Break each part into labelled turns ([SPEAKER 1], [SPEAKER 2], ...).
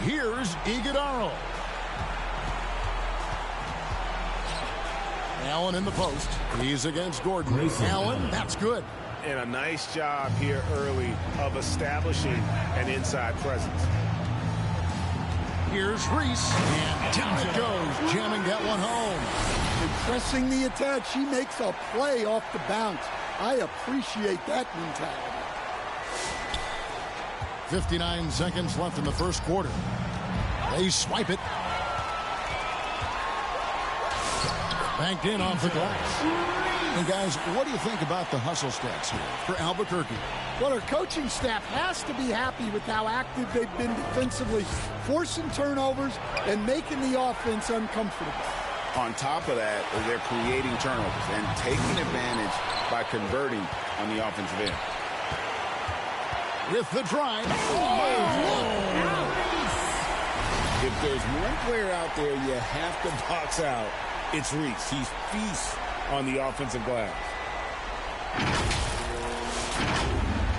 [SPEAKER 1] Here's Iguodaro. Allen in the post. He's against Gordon. Allen, that's good.
[SPEAKER 2] And a nice job here early of establishing an inside presence.
[SPEAKER 1] Here's Reese, and down it goes, jamming that one home.
[SPEAKER 3] Pressing the attack, she makes a play off the bounce. I appreciate that mentality.
[SPEAKER 1] 59 seconds left in the first quarter. They swipe it. Banked in off the glass. And guys, what do you think about the hustle stats here for Albuquerque?
[SPEAKER 3] Well, our coaching staff has to be happy with how active they've been defensively, forcing turnovers and making the offense uncomfortable.
[SPEAKER 4] On top of that, they're creating turnovers and taking advantage by converting on the offensive end.
[SPEAKER 1] With the drive.
[SPEAKER 4] If there's one player out there you have to box out, it's Reese. He feasts on the offensive glass.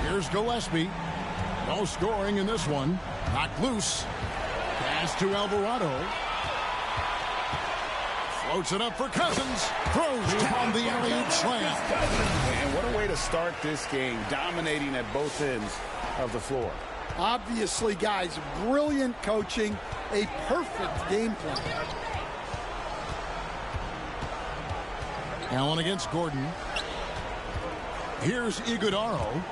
[SPEAKER 1] Here's Gillespie. No scoring in this one. Knocked loose. Pass to Alvarado. Floats it up for Cousins. Throws down the alley-oop slam.
[SPEAKER 4] And what a way to start this game, dominating at both ends of the floor.
[SPEAKER 3] Obviously, guys, brilliant coaching, a perfect game plan.
[SPEAKER 1] Allen against Gordon. Here's Iguodaro.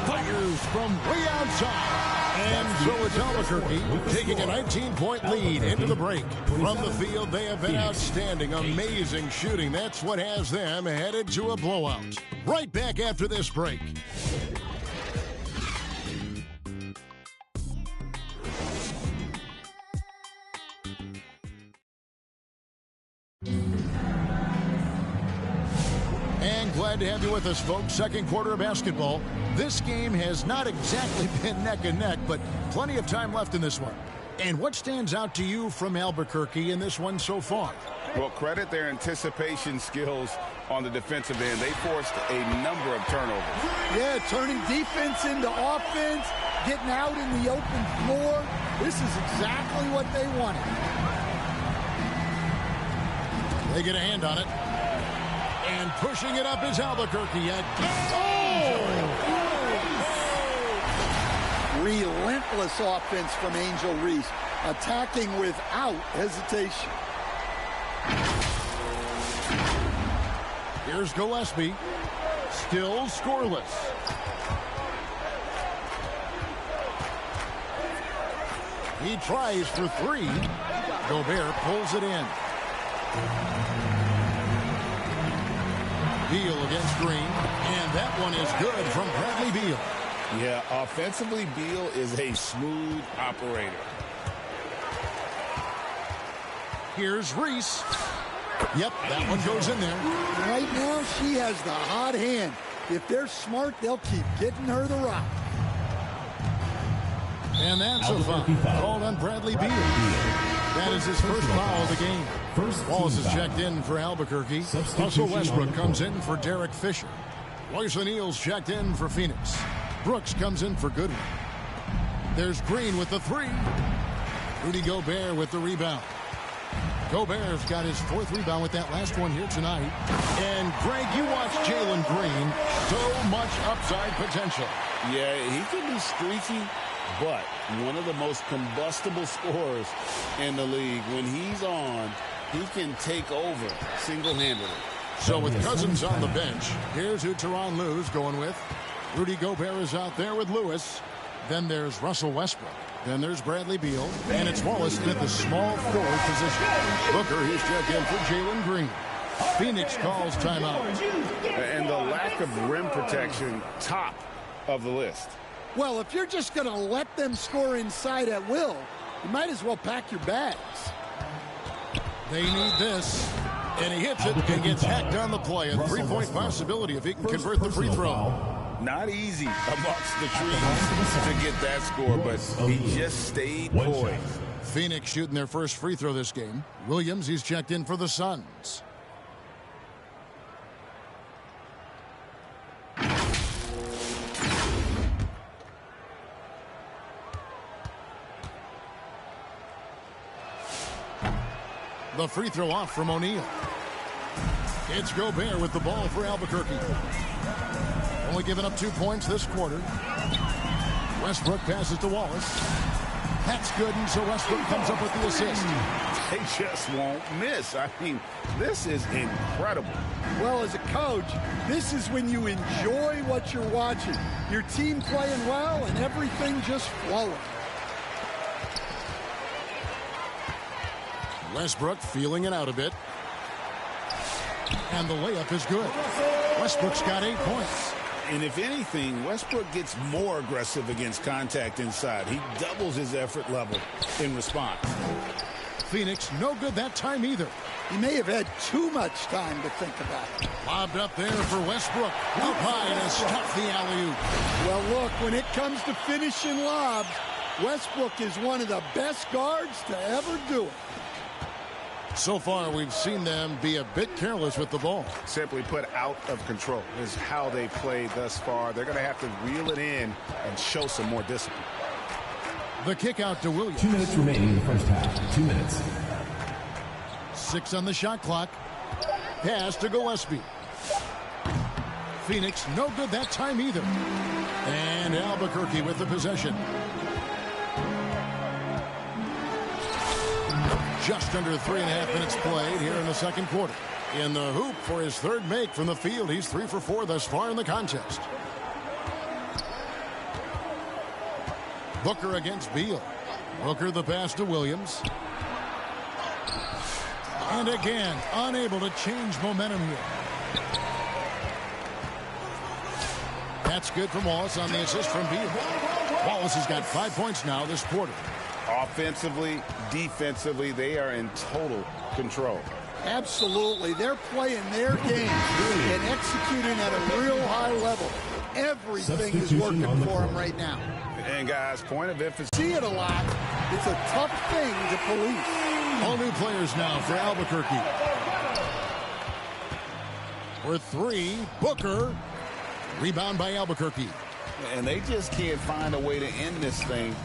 [SPEAKER 1] Fires from way outside. And so it's Albuquerque taking a 19-point lead into the break. From the field, they have been outstanding. Amazing shooting. That's what has them headed to a blowout. Right back after this break. And glad to have you with us, folks. Second quarter of basketball. This game has not exactly been neck and neck, but plenty of time left in this one. And what stands out to you from Albuquerque in this one so far?
[SPEAKER 4] Well, credit their anticipation skills on the defensive end. They forced a number of turnovers.
[SPEAKER 3] Yeah, turning defense into offense, getting out in the open floor. This is exactly what they wanted.
[SPEAKER 1] They get a hand on it. And pushing it up is Albuquerque.
[SPEAKER 3] Relentless offense from Angel Reese, attacking without hesitation.
[SPEAKER 1] Here's Gillespie. Still scoreless. He tries for three. Gobert pulls it in. Beal against Green. And that one is good from Bradley Beal.
[SPEAKER 4] Yeah, offensively, Beal is a smooth operator.
[SPEAKER 1] Here's Reese. Yep, that one goes in there.
[SPEAKER 3] Right now, she has the hot hand. If they're smart, they'll keep getting her the rock.
[SPEAKER 1] And that's a foul called on Bradley Beal. That is his first foul of the game. Wallace is checked in for Albuquerque. Russell Westbrook comes in for Derek Fisher. Royce O'Neal's checked in for Phoenix. Brooks comes in for Goodwin. There's Green with the three. Rudy Gobert with the rebound. Gobert's got his fourth rebound with that last one here tonight. And, Greg, you watch Jalen Green. So much upside potential.
[SPEAKER 4] Yeah, he can be streaky, but one of the most combustible scorers in the league. When he's on, he can take over single-handedly.
[SPEAKER 1] So with Cousins on the bench, here's who Tyronn Lue's going with. Rudy Gobert is out there with Lewis. Then there's Russell Westbrook. Then there's Bradley Beal. And it's Wallace at the small forward position. Booker, he's checked in for Jalen Green. Phoenix calls timeout.
[SPEAKER 4] And the lack of rim protection, top of the list.
[SPEAKER 3] Well, if you're just going to let them score inside at will, you might as well pack your bags.
[SPEAKER 1] They need this. And he hits it and gets hacked on the play. A three-point possibility if he can convert the free throw.
[SPEAKER 4] Not easy amongst the trees to get that score, but he just stayed poised.
[SPEAKER 1] Phoenix shooting their first free throw this game. Williams, he's checked in for the Suns. The free throw off from O'Neal. It's Gobert with the ball for Albuquerque. Only giving up 2 points this quarter. Westbrook passes to Wallace. That's good, and so Westbrook comes up with the assist.
[SPEAKER 4] They just won't miss. I mean, this is incredible.
[SPEAKER 3] Well, as a coach, this is when you enjoy what you're watching. Your team playing well and everything just flowing.
[SPEAKER 1] Westbrook feeling it out a bit. And the layup is good. Westbrook's got 8 points.
[SPEAKER 4] And if anything, Westbrook gets more aggressive against contact inside. He doubles his effort level in response.
[SPEAKER 1] Phoenix no good that time either.
[SPEAKER 3] He may have had too much time to think about it.
[SPEAKER 1] Lobbed up there for Westbrook. Up high to stuff the alley-oop.
[SPEAKER 3] Well, look, when it comes to finishing lobs, Westbrook is one of the best guards to ever do it.
[SPEAKER 1] So far, we've seen them be a bit careless with the ball.
[SPEAKER 2] Simply put, out of control is how they played thus far. They're going to have to reel it in and show some more discipline.
[SPEAKER 1] The kick out to Williams.
[SPEAKER 5] 2 minutes remaining in the first half. 2 minutes.
[SPEAKER 1] 6 on the shot clock. Pass to Gillespie. Phoenix no good that time either. And Albuquerque with the possession. Just under 3.5 minutes played here in the second quarter. In the hoop for his third make from the field. He's 3 for 4 thus far in the contest. Booker against Beal. Booker the pass to Williams. And again, unable to change momentum here. That's good from Wallace on the assist from Beal. Wallace has got 5 points now this quarter.
[SPEAKER 2] Offensively, defensively, they are in total control.
[SPEAKER 3] Absolutely. They're playing their game and executing at a real high level. Everything is working for them right now.
[SPEAKER 2] And, guys, point of emphasis.
[SPEAKER 3] See it a lot. It's a tough thing to police.
[SPEAKER 1] All new players now for Albuquerque. For 3, Booker. Rebound by Albuquerque.
[SPEAKER 4] And they just can't find a way to end this thing.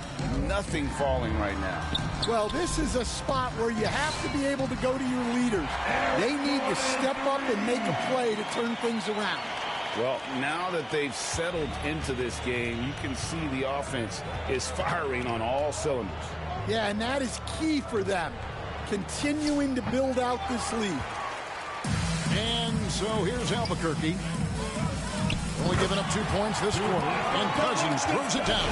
[SPEAKER 4] Nothing falling right now.
[SPEAKER 3] Well, this is a spot where you have to be able to go to your leaders. They need to step up and make a play to turn things around.
[SPEAKER 4] Well, now that they've settled into this game, you can see the offense is firing on all cylinders.
[SPEAKER 3] Yeah, and that is key for them, continuing to build out this lead.
[SPEAKER 1] And so here's Albuquerque. Only giving up 2 points this quarter, and Cousins throws it down.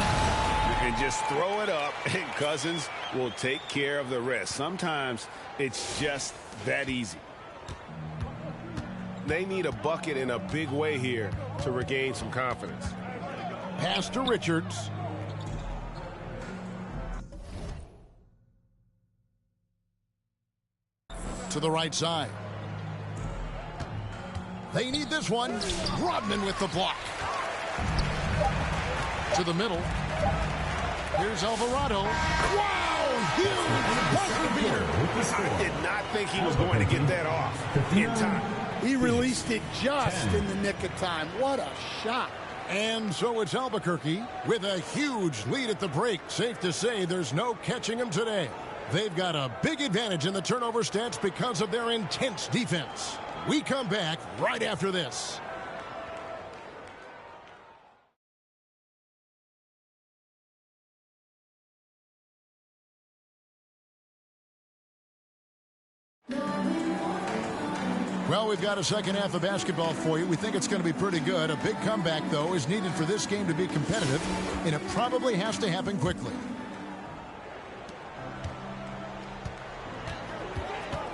[SPEAKER 2] And just throw it up, and Cousins will take care of the rest. Sometimes it's just that easy. They need a bucket in a big way here to regain some confidence.
[SPEAKER 1] Pass to Richards. To the right side. They need this one. Rodman with the block. To the middle. Here's Alvarado. Wow! Huge buzzer beater.
[SPEAKER 2] I did not think he was going to get that off in time.
[SPEAKER 3] He released it just in the nick of time. What a shot.
[SPEAKER 1] And so it's Albuquerque with a huge lead at the break. Safe to say there's no catching them today. They've got a big advantage in the turnover stats because of their intense defense. We come back right after this. Well, we've got a second half of basketball for you. We think it's going to be pretty good. A big comeback, though, is needed for this game to be competitive, and it probably has to happen quickly.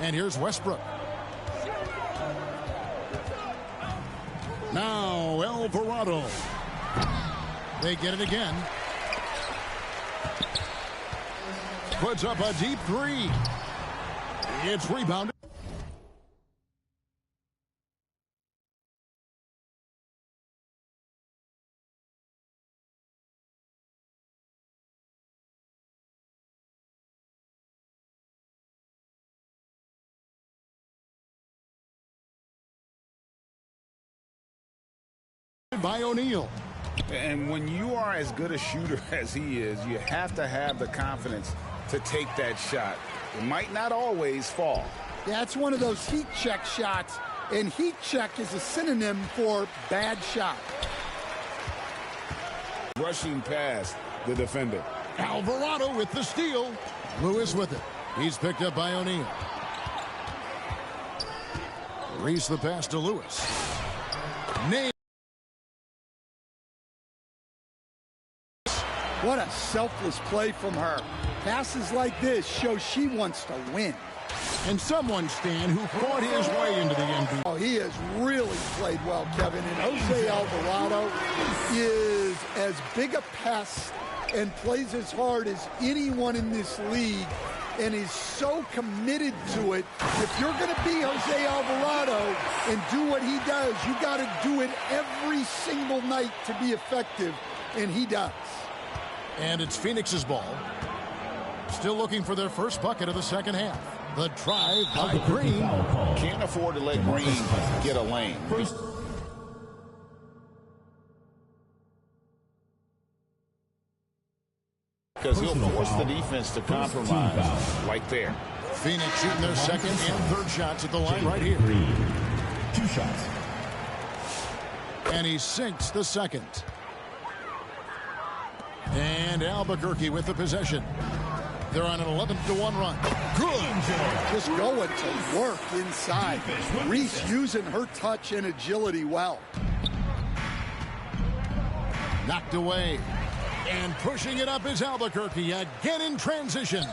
[SPEAKER 1] And here's Westbrook. Now, Alvarado. They get it again. Puts up a deep 3. It's rebounded. By O'Neal.
[SPEAKER 2] And when you are as good a shooter as he is, you have to have the confidence to take that shot. It might not always fall.
[SPEAKER 3] That's one of those heat check shots, and heat check is a synonym for bad shot.
[SPEAKER 2] Rushing past the defender.
[SPEAKER 1] Alvarado with the steal. Lewis with it. He's picked up by O'Neal. Reese the pass to Lewis.
[SPEAKER 3] What a selfless play from her. Passes like this show she wants to win.
[SPEAKER 1] And someone, Stan, who fought his way into the NBA.
[SPEAKER 3] Oh, he has really played well, Kevin. And Jose Alvarado is as big a pest and plays as hard as anyone in this league and is so committed to it. If you're going to be Jose Alvarado and do what he does, you got to do it every single night to be effective, and he does.
[SPEAKER 1] And it's Phoenix's ball. Still looking for their first bucket of the second half. The drive by Green.
[SPEAKER 2] Can't afford to let Green get a lane. Because he'll force the defense to compromise right there.
[SPEAKER 1] Phoenix shooting their second and third shots at the line right here.
[SPEAKER 5] 2 shots.
[SPEAKER 1] And he sinks the second. And Albuquerque with the possession. They're on an 11-1 run. Good.
[SPEAKER 3] Just going to work inside. Reese using her touch and agility well.
[SPEAKER 1] Knocked away. And pushing it up is Albuquerque again in transition.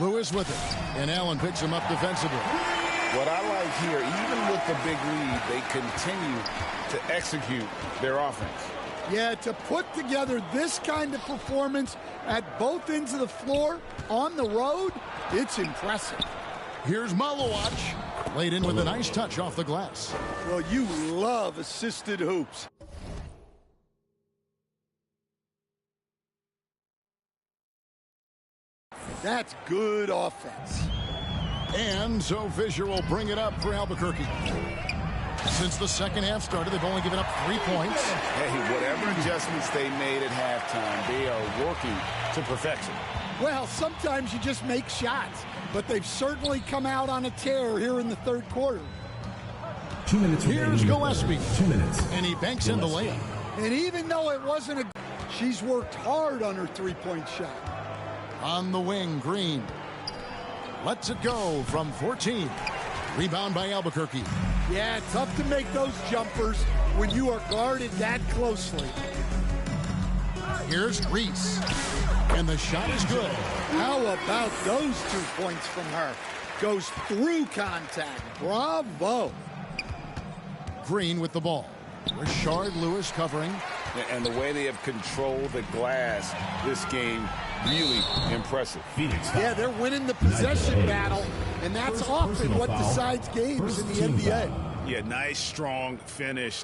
[SPEAKER 1] Lewis with it. And Allen picks him up defensively.
[SPEAKER 2] What I like here, even with the big lead, they continue to execute their offense.
[SPEAKER 3] Yeah, to put together this kind of performance at both ends of the floor on the road, it's impressive.
[SPEAKER 1] Here's Malowacz. Laid in with a nice touch off the glass.
[SPEAKER 3] Well, you love assisted hoops. That's good offense.
[SPEAKER 1] And so Fisher will bring it up for Albuquerque. Since the second half started, they've only given up 3 points.
[SPEAKER 2] Hey, whatever adjustments they made at halftime, they are working to perfection.
[SPEAKER 3] Well, sometimes you just make shots, but they've certainly come out on a tear here in the third quarter.
[SPEAKER 5] 2 minutes.
[SPEAKER 1] Here's Gillespie.
[SPEAKER 5] 2 minutes.
[SPEAKER 1] And he banks in the layup.
[SPEAKER 3] And even though it wasn't she's worked hard on her three-point shot.
[SPEAKER 1] On the wing, Green. Lets it go from 14. Rebound by Albuquerque.
[SPEAKER 3] Yeah, tough to make those jumpers when you are guarded that closely.
[SPEAKER 1] Here's Reese. And the shot is good.
[SPEAKER 3] How about those 2 points from her? Goes through contact. Bravo.
[SPEAKER 1] Green with the ball. Rashard Lewis covering.
[SPEAKER 2] And the way they have controlled the glass this game, really impressive.
[SPEAKER 5] Phoenix.
[SPEAKER 3] Yeah, they're winning the possession battle, and that's often what decides games in the NBA.
[SPEAKER 2] Yeah, nice, strong finish.